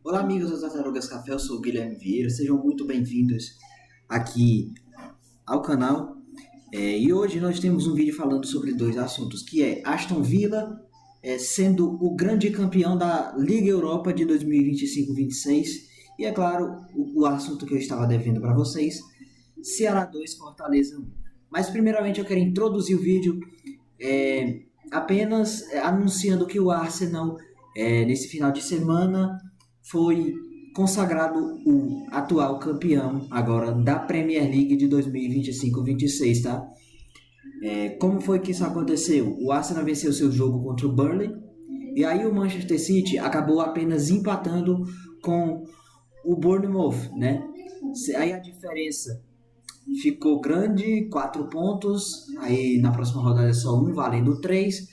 Olá, amigos das Tartarugas Café, eu sou o Guilherme Vieira, sejam muito bem-vindos aqui ao canal. E hoje nós temos um vídeo falando sobre dois assuntos, que é Aston Villa sendo o grande campeão da Liga Europa de 2025-26 e, é claro, o assunto que eu estava devendo para vocês, Ceará 2, Fortaleza 1. Mas primeiramente eu quero introduzir o vídeo apenas anunciando que o Arsenal, nesse final de semana, foi consagrado o atual campeão agora da Premier League de 2025-26, tá? Como foi que isso aconteceu? O Arsenal venceu seu jogo contra o Burnley e aí o Manchester City acabou apenas empatando com o Bournemouth, né? Aí a diferença ficou grande, 4 pontos, aí na próxima rodada é só um, valendo 3.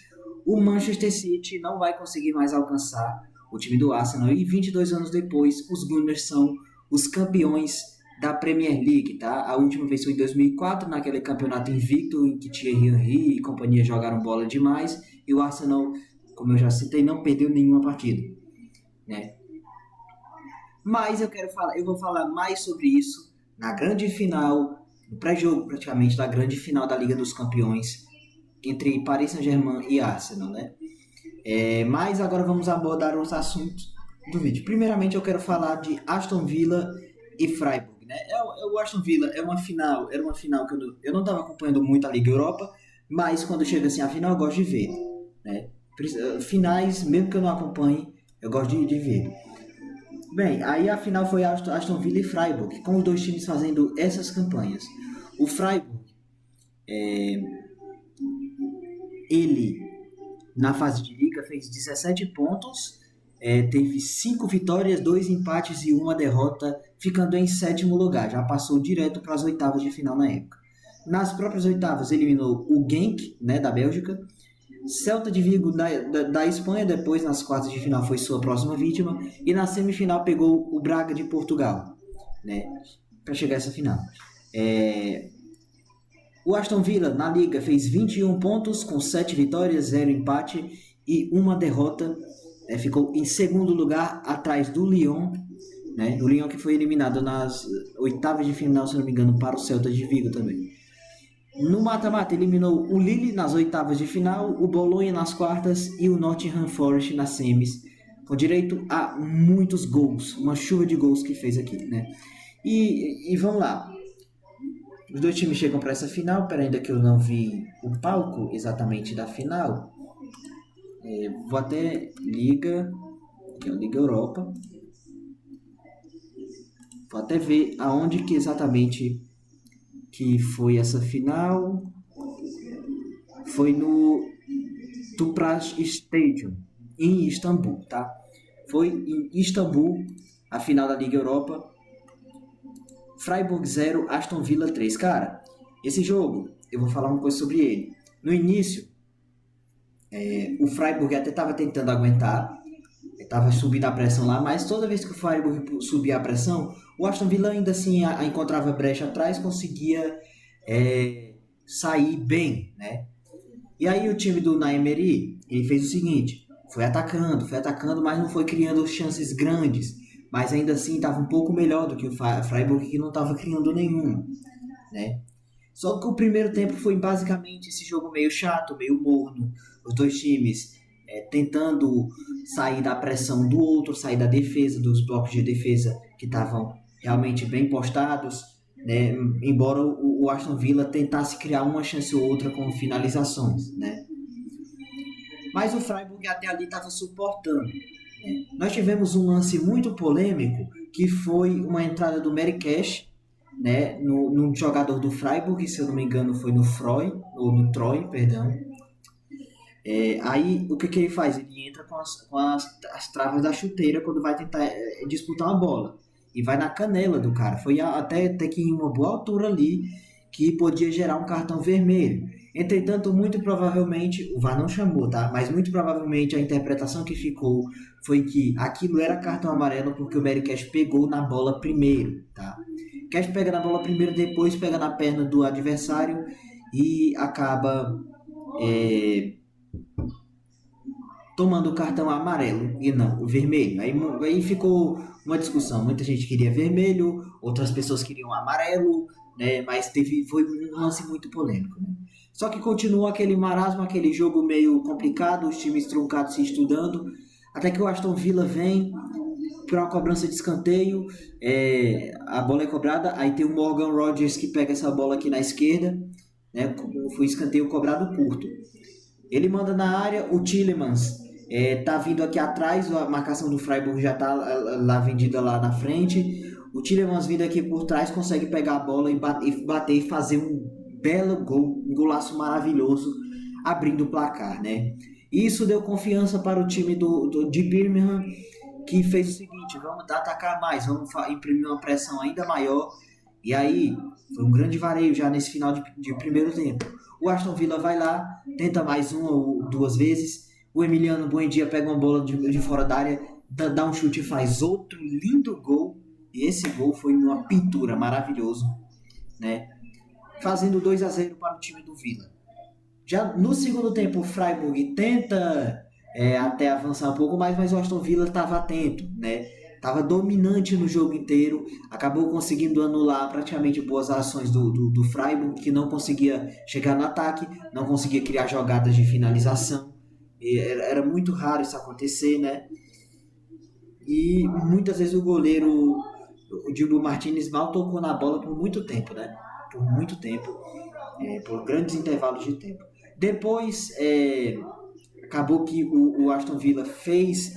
O Manchester City não vai conseguir mais alcançar o time do Arsenal e 22 anos depois os Gunners são os campeões da Premier League, tá? A última vez foi em 2004, naquele campeonato invicto em que Thierry Henry e companhia jogaram bola demais e o Arsenal, como eu já citei, não perdeu nenhuma partida, né? Mas eu vou falar mais sobre isso na grande final, no pré-jogo praticamente da grande final da Liga dos Campeões entre Paris Saint-Germain e Arsenal, né? Mas agora vamos abordar os assuntos do vídeo. Primeiramente eu quero falar de Aston Villa e Freiburg, né? O Aston Villa era uma final que eu não estava acompanhando muito a Liga Europa, mas quando chega assim a final eu gosto de ver, né? Finais, mesmo que eu não acompanhe, eu gosto de ver. Bem, aí a final foi Aston Villa e Freiburg, com os dois times fazendo essas campanhas. O Freiburg, ele na fase de liga fez 17 pontos, teve 5 vitórias, 2 empates e 1 derrota, ficando em sétimo lugar. Já passou direto para as oitavas de final na época. Nas próprias oitavas eliminou o Genk, né, da Bélgica, Celta de Vigo da Espanha, depois nas quartas de final foi sua próxima vítima, e na semifinal pegou o Braga de Portugal, né, para chegar a essa final. O Aston Villa na liga fez 21 pontos com 7 vitórias, 0 empate e 1 derrota. Ficou em segundo lugar atrás do Lyon, né? O Lyon que foi eliminado nas oitavas de final, se não me engano, para o Celta de Vigo também. No mata-mata eliminou o Lille nas oitavas de final, o Bolonha nas quartas e o Nottingham Forest nas semis, com direito a muitos gols, uma chuva de gols que fez aqui, né? E vamos lá. Os dois times chegam para essa final, ainda que eu não vi o palco exatamente da final. Vou até Liga, que é a Liga Europa. Vou até ver aonde que exatamente que foi essa final. Foi no Tüpraş Stadium, em Istambul, tá? Foi em Istambul a final da Liga Europa. Freiburg 0, Aston Villa 3. Cara, esse jogo, eu vou falar uma coisa sobre ele. No início, o Freiburg até estava tentando aguentar, estava subindo a pressão lá, mas toda vez que o Freiburg subia a pressão, o Aston Villa ainda assim encontrava brecha atrás, conseguia sair bem, né? E aí o time do Naemery, ele fez o seguinte, foi atacando, mas não foi criando chances grandes, mas ainda assim estava um pouco melhor do que o Freiburg, que não estava criando nenhuma, né? Só que o primeiro tempo foi basicamente esse jogo meio chato, meio morno, os dois times tentando sair da pressão do outro, sair da defesa, dos blocos de defesa que estavam realmente bem postados, né? Embora o Aston Villa tentasse criar uma chance ou outra com finalizações, né? Mas o Freiburg até ali estava suportando, né? Nós tivemos um lance muito polêmico, que foi uma entrada do Mary Cash, né, no jogador do Freiburg, se eu não me engano foi no Troy, perdão. Aí o que ele faz? Ele entra com as travas da chuteira quando vai tentar disputar uma bola. E vai na canela do cara. Foi até que em uma boa altura ali que podia gerar um cartão vermelho. Entretanto, muito provavelmente, o VAR não chamou, tá? Mas muito provavelmente a interpretação que ficou foi que aquilo era cartão amarelo porque o Mary Cash pegou na bola primeiro, tá? Cash pega na bola primeiro, depois pega na perna do adversário e acaba tomando o cartão amarelo e não o vermelho. Aí ficou uma discussão. Muita gente queria vermelho, outras pessoas queriam amarelo, né? Mas foi um lance muito polêmico, né? Só que continuou aquele marasmo, aquele jogo meio complicado, os times truncados se estudando, até que o Aston Villa vem para uma cobrança de escanteio, a bola é cobrada, aí tem o Morgan Rogers que pega essa bola aqui na esquerda, né? Foi escanteio cobrado curto. Ele manda na área, o Tielemans tá vindo aqui atrás, a marcação do Freiburg já tá lá vendida lá na frente. O Tielemans vindo aqui por trás consegue pegar a bola e bater e fazer um belo gol, um golaço maravilhoso, abrindo o placar, né? Isso deu confiança para o time de Birmingham, que fez o seguinte: vamos atacar mais, vamos imprimir uma pressão ainda maior. E aí, foi um grande vareio já nesse final de primeiro tempo. O Aston Villa vai lá, tenta mais uma ou duas vezes. O Emiliano Buendia pega uma bola de fora da área, dá um chute e faz outro lindo gol. E esse gol foi uma pintura, maravilhoso, né? Fazendo 2-0 para o time do Villa. Já no segundo tempo, o Freiburg tenta até avançar um pouco mais, mas o Aston Villa estava atento, né? Estava dominante no jogo inteiro, acabou conseguindo anular praticamente boas ações do Freiburg, que não conseguia chegar no ataque, não conseguia criar jogadas de finalização. Era muito raro isso acontecer, né? E muitas vezes o goleiro, o Dibu Martinez, mal tocou na bola por muito tempo, né? Por muito tempo, por grandes intervalos de tempo. Depois, acabou que o Aston Villa fez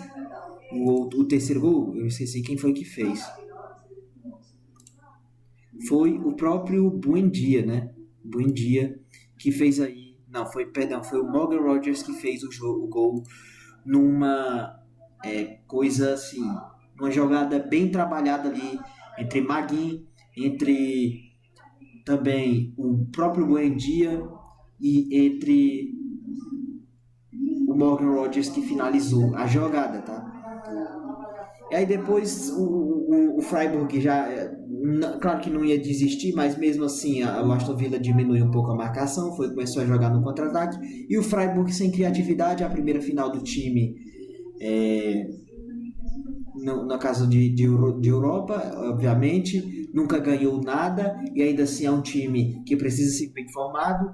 o terceiro gol. Eu esqueci quem foi que fez. Foi o próprio Buendia, né? Buendia que fez aí. Não, foi o Morgan Rogers que fez o gol numa coisa assim, uma jogada bem trabalhada ali entre Maguin, entre também o próprio Buendia e entre o Morgan Rogers que finalizou a jogada, tá? E aí depois o Freiburg já, claro que não ia desistir, mas mesmo assim o Aston Villa diminuiu um pouco a marcação, começou a jogar no contra-ataque, e o Freiburg sem criatividade, a primeira final do time no caso de Europa, obviamente, nunca ganhou nada, e ainda assim é um time que precisa ser bem formado,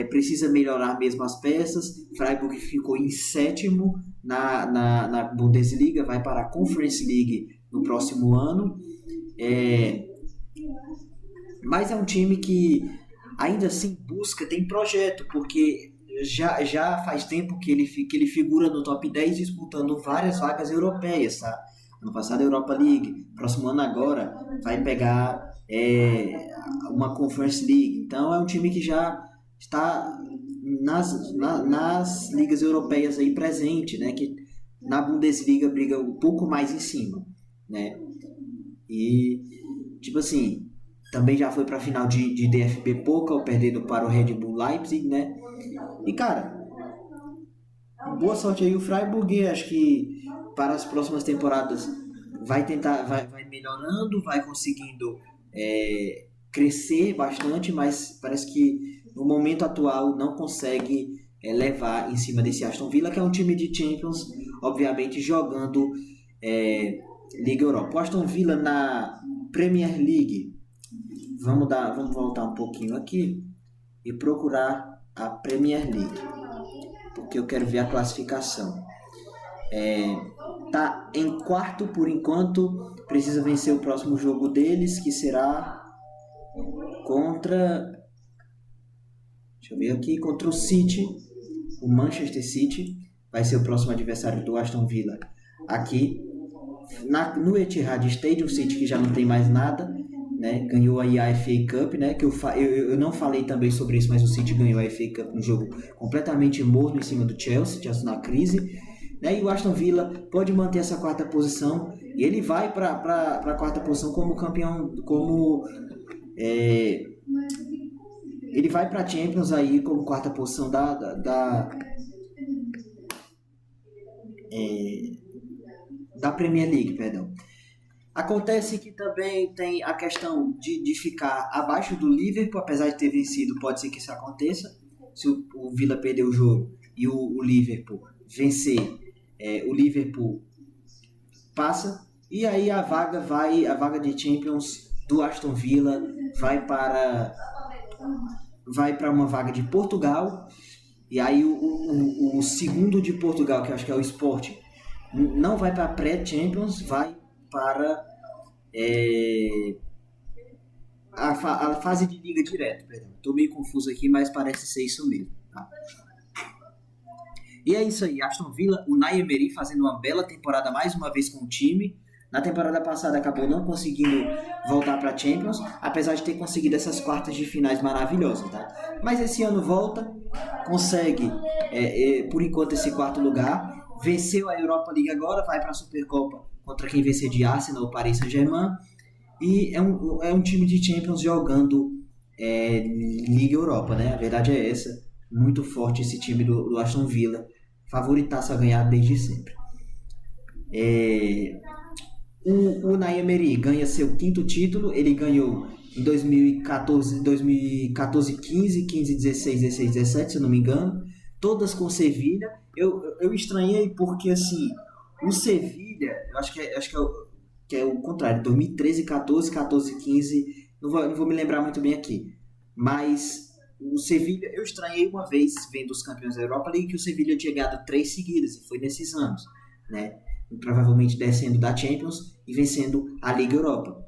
precisa melhorar mesmo as peças. Freiburg ficou em sétimo na Bundesliga, vai para a Conference League no próximo ano. Mas é um time que ainda assim busca, tem projeto, porque já faz tempo que ele figura no top 10 disputando várias vagas europeias, tá? Ano passado a Europa League, próximo ano agora vai pegar uma Conference League. Então é um time que já está nas ligas europeias aí presente, né? Que na Bundesliga briga um pouco mais em cima, né? E tipo assim, também já foi para a final de DFB Pokal, perdendo para o Red Bull Leipzig, né? E cara, boa sorte aí o Freiburg, acho que para as próximas temporadas vai melhorando, vai conseguindo crescer bastante, mas parece que no momento atual não consegue levar em cima desse Aston Villa, que é um time de Champions, obviamente jogando Liga Europa. O Aston Villa na Premier League, vamos voltar um pouquinho aqui e procurar a Premier League, porque eu quero ver a classificação. Tá em quarto por enquanto, precisa vencer o próximo jogo deles, que será contra contra o City, o Manchester City, vai ser o próximo adversário do Aston Villa aqui no Etihad Stadium. O City que já não tem mais nada, né? Ganhou aí a FA Cup, né? Que eu não falei também sobre isso, mas o City ganhou a FA Cup, um jogo completamente morno em cima do Chelsea na crise, né? E o Aston Villa pode manter essa quarta posição e ele vai para a quarta posição como campeão, ele vai para a Champions aí como quarta posição da Premier League, perdão. Acontece que também tem a questão de ficar abaixo do Liverpool, apesar de ter vencido, pode ser que isso aconteça. Se o Villa perder o jogo e o Liverpool vencer o Liverpool, passa. E aí a vaga de Champions do Aston Villa vai para uma vaga de Portugal. E aí o segundo de Portugal, que eu acho que é o Sporting, não vai para a pré-Champions, vai para a fase de liga direto. Estou meio confuso aqui, mas parece ser isso mesmo. Tá? E é isso aí, Aston Villa, o Unai Emery fazendo uma bela temporada mais uma vez com o time. Na temporada passada acabou não conseguindo voltar para a Champions, apesar de ter conseguido essas quartas de finais maravilhosas, tá? Mas esse ano volta, consegue, por enquanto, esse quarto lugar, venceu a Europa League agora, vai para a Supercopa contra quem vencer de Arsenal ou Paris Saint-Germain, e é um time de Champions jogando Liga Europa, né? A verdade é essa, muito forte esse time do Aston Villa, favoritaço a ganhar desde sempre. O Unai Emery ganha seu quinto título, ele ganhou em 2014, 15, 16, 17, se eu não me engano, todas com Sevilha. Eu estranhei porque assim, o Sevilha, eu acho que é o contrário, 2013, 14, 15, não vou me lembrar muito bem aqui, mas o Sevilha, eu estranhei uma vez vendo os campeões da Europa League que o Sevilha tinha ganhado 3 seguidas, e foi nesses anos, né? Provavelmente descendo da Champions e vencendo a Liga Europa.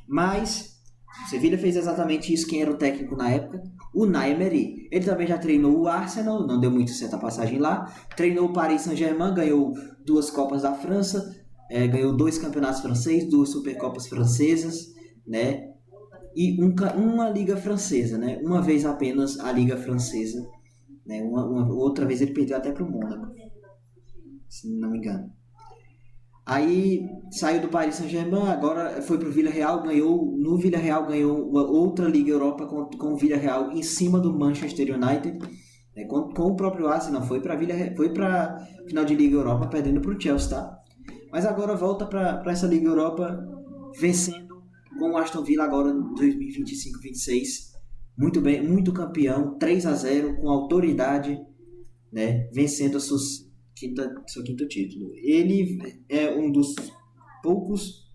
Mas o Sevilha fez exatamente isso. Quem era o técnico na época? O Unai Emery. Ele também já treinou o Arsenal, não deu muito certa passagem lá. Treinou o Paris Saint-Germain, ganhou 2 Copas da França, ganhou 2 campeonatos franceses, 2 Supercopas francesas, né? E uma Liga Francesa, né? Uma vez apenas a Liga Francesa, né? Outra vez ele perdeu até para o Mônaco, se não me engano. Aí saiu do Paris Saint-Germain, agora foi pro Villarreal, no Villarreal ganhou outra Liga Europa com o Villarreal em cima do Manchester United, né, com o próprio Arsenal, foi para final de Liga Europa perdendo pro Chelsea, tá? Mas agora volta para essa Liga Europa vencendo com o Aston Villa agora em 2025-26, muito bem, muito campeão, 3-0 com autoridade, né, vencendo seu quinto título. Ele é um dos poucos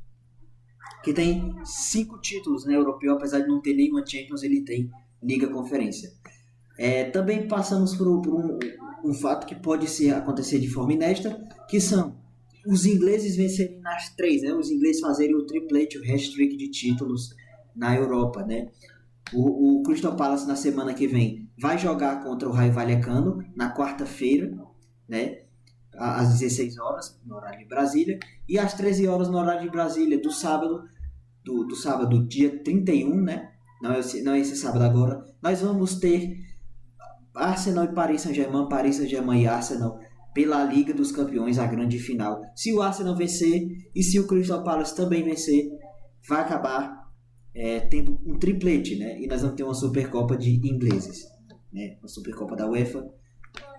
que tem 5 títulos, né, europeu, apesar de não ter nenhuma Champions, ele tem Liga Conferência. Também passamos por um fato que pode acontecer de forma inédita, que são os ingleses vencerem nas 3, né, os ingleses fazerem o triplete, o hat-trick de títulos na Europa, né. O Crystal Palace na semana que vem vai jogar contra o Rayo Vallecano na quarta-feira, né, às 16 horas no horário de Brasília, e às 13 horas no horário de Brasília do sábado, dia 31, né? Não é esse sábado agora, nós vamos ter Arsenal e Paris Saint-Germain e Arsenal pela Liga dos Campeões, a grande final. Se o Arsenal vencer e se o Crystal Palace também vencer, vai acabar tendo um triplete, né? E nós vamos ter uma Supercopa de ingleses, né? Uma Supercopa da UEFA,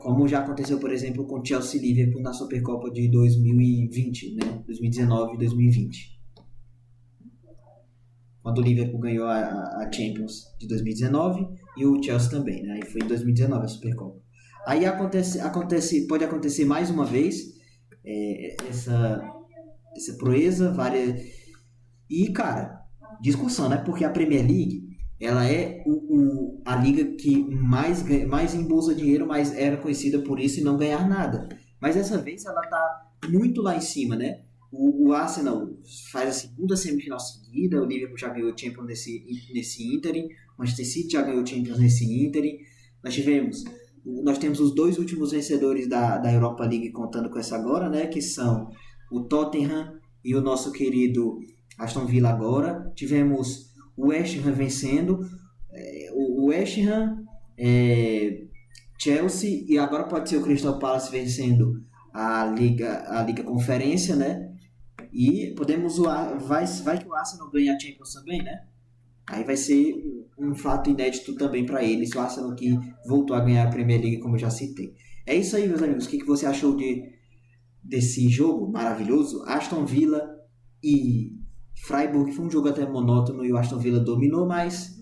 como já aconteceu, por exemplo, com Chelsea e Liverpool na Supercopa de 2020, né? 2019 e 2020. Quando o Liverpool ganhou a Champions de 2019 e o Chelsea também, né? Aí foi em 2019 a Supercopa. Aí pode acontecer mais uma vez essa proeza, e, cara, discussão, né? Porque a Premier League, ela é a liga que mais embolsa dinheiro, mas era conhecida por isso e não ganhar nada. Mas dessa vez ela tá muito lá em cima, né? O Arsenal faz a segunda semifinal seguida, o Liverpool já ganhou o Champions nesse ínterim, o Manchester City já ganhou o Champions nesse ínterim. Nós temos os 2 últimos vencedores da Europa League contando com essa agora, né? Que são o Tottenham e o nosso querido Aston Villa agora. Tivemos o West Ham vencendo, o West Ham, Chelsea, e agora pode ser o Crystal Palace vencendo a Liga Conferência, né? E vai que o Arsenal ganha a Champions também, né? Aí vai ser um fato inédito também para eles, o Arsenal que voltou a ganhar a Premier League, como eu já citei. É isso aí, meus amigos. O que você achou desse jogo maravilhoso? Aston Villa e Freiburg, foi um jogo até monótono e o Aston Villa dominou, mas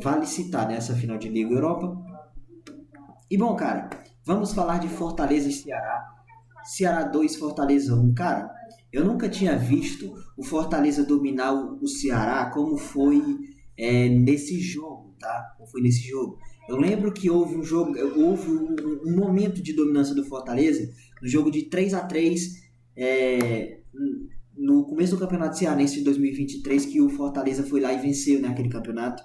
vale citar, né, essa final de Liga Europa. E bom, cara, Vamos falar de Fortaleza e Ceará. Ceará 2, Fortaleza 1. Cara, eu nunca tinha visto o Fortaleza dominar o Ceará como foi nesse jogo, tá? Como foi nesse jogo. Eu lembro que houve um momento de dominância do Fortaleza no jogo de 3-3 no começo do Campeonato Cearense de 2023, que o Fortaleza foi lá e venceu, né, aquele campeonato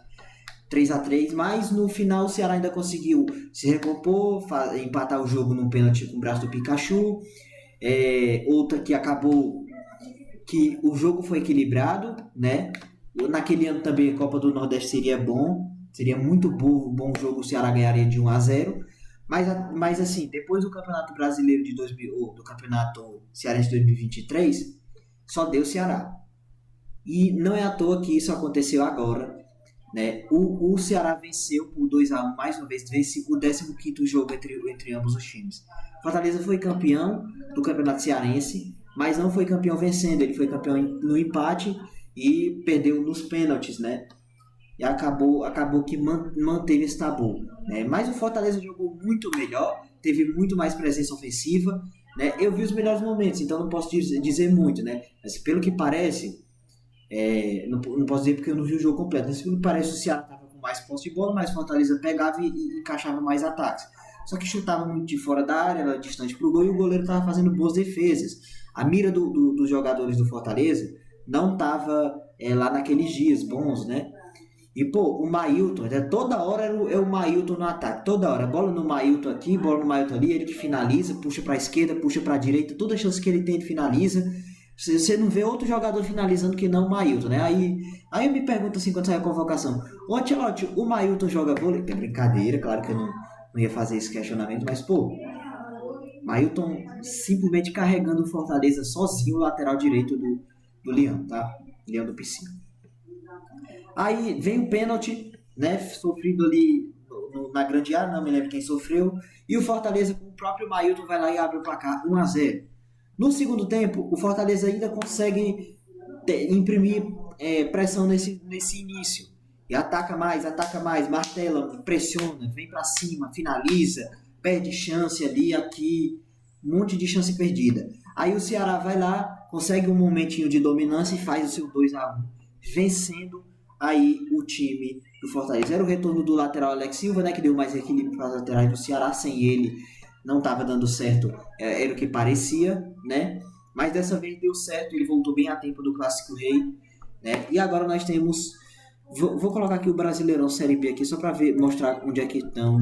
3-3, mas no final o Ceará ainda conseguiu se recompor, empatar o jogo num pênalti com o braço do Pikachu. Outra que acabou que o jogo foi equilibrado, né? Naquele ano também a Copa do Nordeste seria muito bom jogo, o Ceará ganharia de 1-0. Mas assim, depois do Campeonato Brasileiro de 2000, ou do Campeonato Cearense de 2023, só deu Ceará. E não é à toa que isso aconteceu agora, né? O Ceará venceu por 2-1 mais uma vez, vence o 15º jogo entre ambos os times. Fortaleza foi campeão do Campeonato Cearense, mas não foi campeão vencendo, ele foi campeão no empate e perdeu nos pênaltis, né? E acabou que manteve esse tabu, né? Mas o Fortaleza jogou muito melhor, teve muito mais presença ofensiva, né? Eu vi os melhores momentos, então não posso dizer muito, né? Mas pelo que parece, não posso dizer porque eu não vi o jogo completo, mas pelo que parece o Ceará estava com mais posse de bola, mas o Fortaleza pegava e encaixava mais ataques. Só que chutava muito de fora da área, era distante pro gol, e o goleiro estava fazendo boas defesas. A mira dos jogadores do Fortaleza não estava lá naqueles dias bons, né? E, pô, o Mailton, toda hora é o Mailton no ataque, toda hora. Bola no Mailton aqui, bola no Mailton ali, ele que finaliza, puxa pra esquerda, puxa pra direita, toda chance que ele tem ele finaliza. Você não vê outro jogador finalizando que não o Mailton, né? Aí eu me pergunto assim, quando sai a convocação, ô Ancelotti, o Mailton joga vôlei? É brincadeira, claro que eu não ia fazer esse questionamento, mas, pô, Mailton simplesmente carregando o Fortaleza sozinho, o lateral direito do Leão, tá? Leão do Piscina. Aí vem o pênalti, né, sofrido ali na grande área, não me lembro quem sofreu, e o Fortaleza com o próprio Mailton vai lá e abre o placar 1-0. No segundo tempo, o Fortaleza ainda consegue imprimir pressão nesse início, e ataca mais, martela, pressiona, vem pra cima, finaliza, perde chance ali, aqui, um monte de chance perdida. Aí o Ceará vai lá, consegue um momentinho de dominância e faz o seu 2-1, vencendo aí o time do Fortaleza. Era o retorno do lateral Alex Silva, né, que deu mais equilíbrio para as laterais do Ceará. Sem ele não estava dando certo, era o que parecia, né? Mas dessa vez deu certo, ele voltou bem a tempo do Clássico Rei, né? E agora nós temos, vou colocar aqui o Brasileirão Série B aqui só para mostrar onde é que estão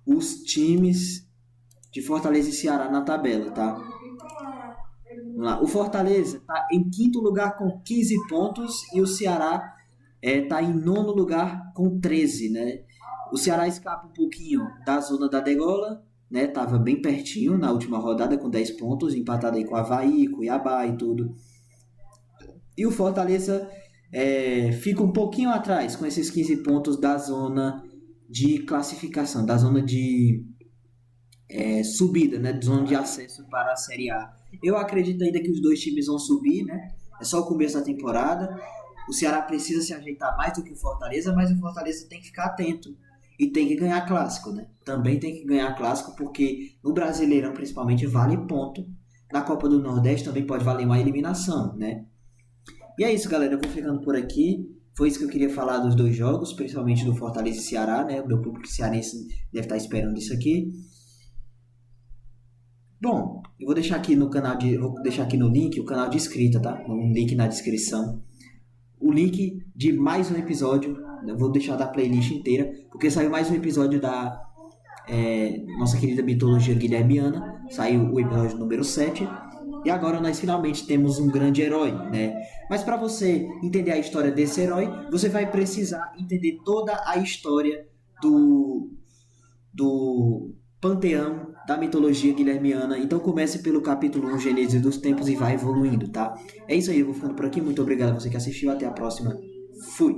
os times de Fortaleza e Ceará na tabela, tá? Vamos lá. O Fortaleza está em 5º lugar com 15 pontos e o Ceará está em 9º lugar com 13, né? O Ceará escapa um pouquinho da zona da degola, né? Estava bem pertinho na última rodada com 10 pontos, empatado aí com Avaí, Cuiabá e tudo. E o Fortaleza fica um pouquinho atrás com esses 15 pontos da zona de classificação, da zona de subida, né? Zona de acesso para a Série A. Eu acredito ainda que os dois times vão subir, né? É só o começo da temporada. O Ceará precisa se ajeitar mais do que o Fortaleza, mas o Fortaleza tem que ficar atento e tem que ganhar clássico, né? Também tem que ganhar clássico porque no Brasileirão principalmente vale ponto. Na Copa do Nordeste também pode valer uma eliminação, né? E é isso, galera. Eu vou ficando por aqui. Foi isso que eu queria falar dos dois jogos, principalmente do Fortaleza e Ceará, né? O meu público cearense deve estar esperando isso aqui. Bom, eu vou deixar aqui no canal vou deixar aqui no link o canal de inscrita, tá? Um link na descrição. O link de mais um episódio, eu vou deixar da playlist inteira, porque saiu mais um episódio da nossa querida mitologia guilhermiana, saiu o episódio número 7, e agora nós finalmente temos um grande herói, né? Mas para você entender a história desse herói, você vai precisar entender toda a história do panteão da mitologia guilhermiana. Então comece pelo capítulo 1, Gênesis dos Tempos, e vai evoluindo, tá? É isso aí, eu vou ficando por aqui. Muito obrigado a você que assistiu. Até a próxima. Fui!